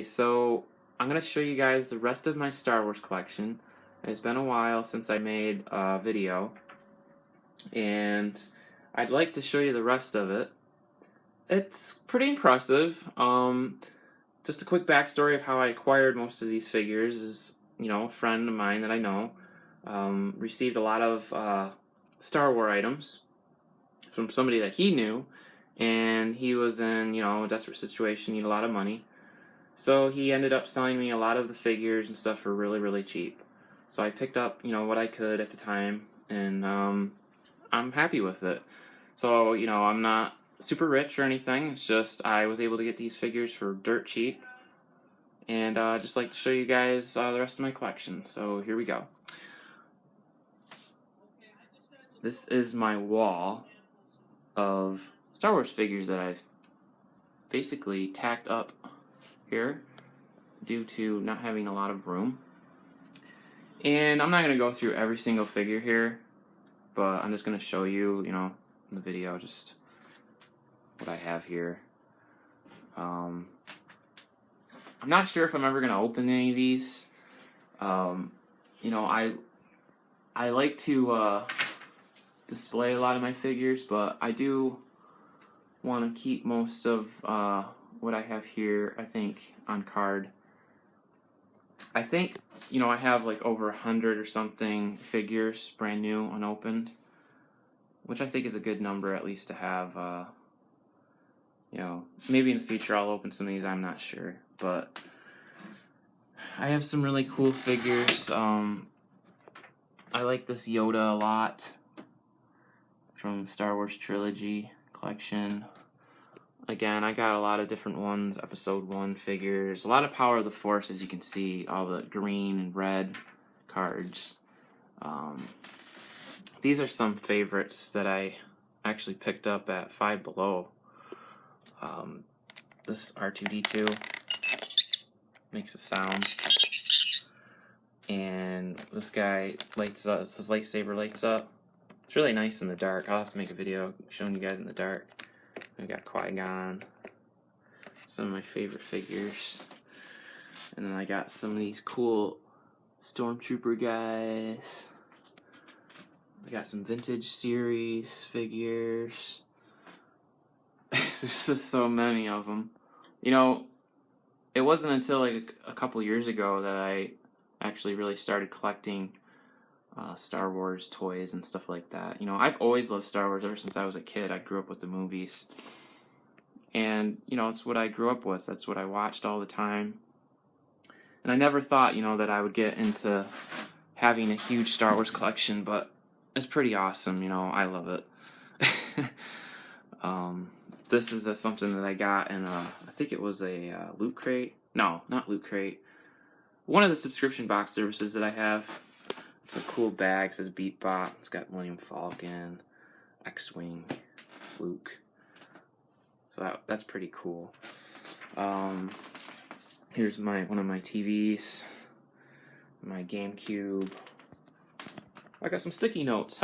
Okay, so I'm going to show you guys the rest of my Star Wars collection. It's been a while since I made a video, and I'd like to show you the rest of it. It's pretty impressive. Just a quick backstory of how I acquired most of these figures is, a friend of mine that I know received a lot of Star Wars items from somebody that he knew, and he was in, a desperate situation, need a lot of money. So he ended up selling me a lot of the figures and stuff for really, really cheap. So I picked up, what I could at the time, and I'm happy with it. So, I'm not super rich or anything. It's just I was able to get these figures for dirt cheap. And I'd just like to show you guys the rest of my collection. So here we go. This is my wall of Star Wars figures that I've basically tacked up here due to not having a lot of room. And I'm not going to go through every single figure here, but I'm just going to show you, in the video, just what I have here. I'm not sure if I'm ever going to open any of these. I like to display a lot of my figures, but I do want to keep most of what I have here, I think, on card. I think, I have like over 100 or something figures, brand new, unopened, which I think is a good number at least to have. Maybe in the future I'll open some of these, I'm not sure, but I have some really cool figures. I like this Yoda a lot from Star Wars Trilogy collection. Again, I got a lot of different ones, Episode 1 figures. A lot of Power of the Force, as you can see, all the green and red cards. These are some favorites that I actually picked up at Five Below. This R2-D2 makes a sound. And this guy lights up, his lightsaber lights up. It's really nice in the dark. I'll have to make a video showing you guys in the dark. We got Qui-Gon, some of my favorite figures, and then I got some of these cool Stormtrooper guys. I got some vintage series figures. There's just so many of them. It wasn't until like a couple years ago that I actually really started collecting Star Wars toys and stuff like that. I've always loved Star Wars ever since I was a kid. I grew up with the movies. And, it's what I grew up with. That's what I watched all the time. And I never thought, that I would get into having a huge Star Wars collection, but it's pretty awesome. I love it. This is something that I got in I think it was a Loot Crate. No, not Loot Crate. One of the subscription box services that I have. It's a cool bag. It says Beatbot. It's got Millennium Falcon, X-Wing, Luke. So that's pretty cool. Here's one of my TVs, my GameCube. I got some sticky notes.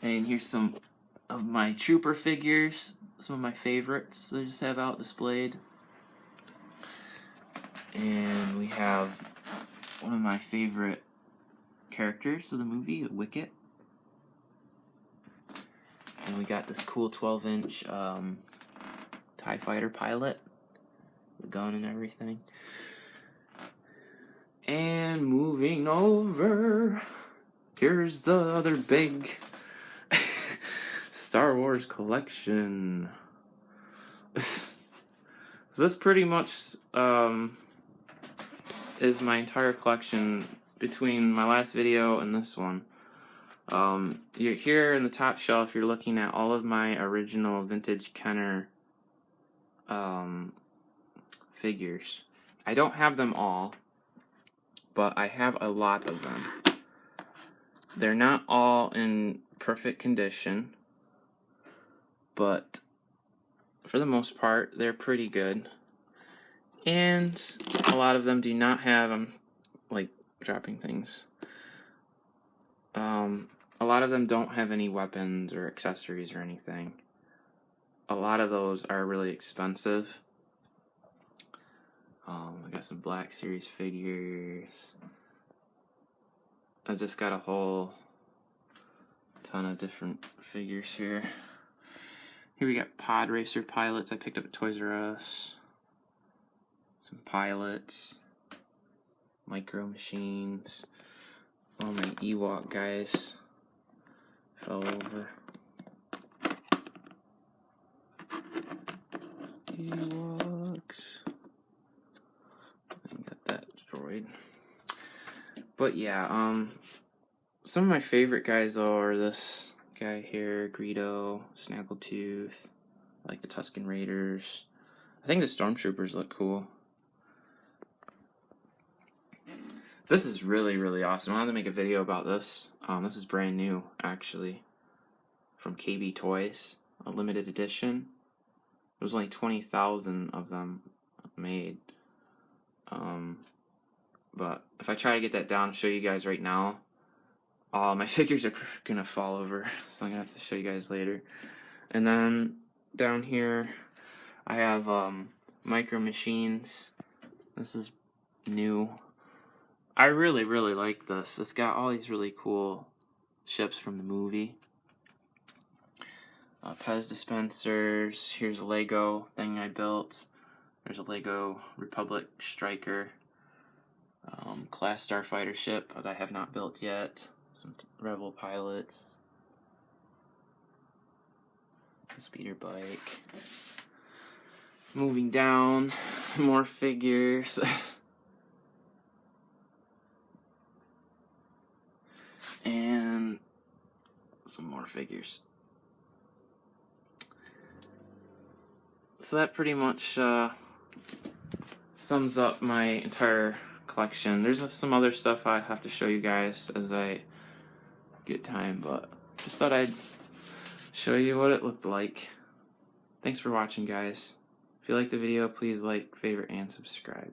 And here's some of my Trooper figures, some of my favorites I just have out displayed. And we have one of my favorite characters of the movie, Wicket. And we got this cool 12-inch TIE Fighter pilot, the gun and everything. And moving over, here's the other big Star Wars collection. So this pretty much is my entire collection between my last video and this one. You're here in the top shelf, you're looking at all of my original vintage Kenner figures. I don't have them all, but I have a lot of them. They're not all in perfect condition, but for the most part, they're pretty good. And a lot of them do not have, like dropping things. A lot of them don't have any weapons or accessories or anything. A lot of those are really expensive. I got some Black Series figures. I just got a whole ton of different figures here. Here we got Pod Racer pilots I picked up at Toys R Us. Some pilots. Micro Machines. All my Ewok guys fell over. Ewoks. I got that destroyed. But yeah, some of my favorite guys are this guy here, Greedo, Snaggletooth, I like the Tusken Raiders. I think the Stormtroopers look cool. This is really, really awesome. I wanted to make a video about this. This is brand new, actually, from KB Toys, a limited edition. There was only 20,000 of them made. But if I try to get that down and show you guys right now, my figures are gonna fall over, so I'm gonna have to show you guys later. And then down here, I have Micro Machines. This is new. I really, really like this. It's got all these really cool ships from the movie. Pez dispensers. Here's a Lego thing I built. There's a Lego Republic Striker class starfighter ship that I have not built yet. Some Rebel pilots. A speeder bike. Moving down, more figures. And some more figures. So that pretty much sums up my entire collection. There's some other stuff I have to show you guys as I get time, but just thought I'd show you what it looked like. Thanks for watching, guys. If you liked the video, please like, favorite, and subscribe.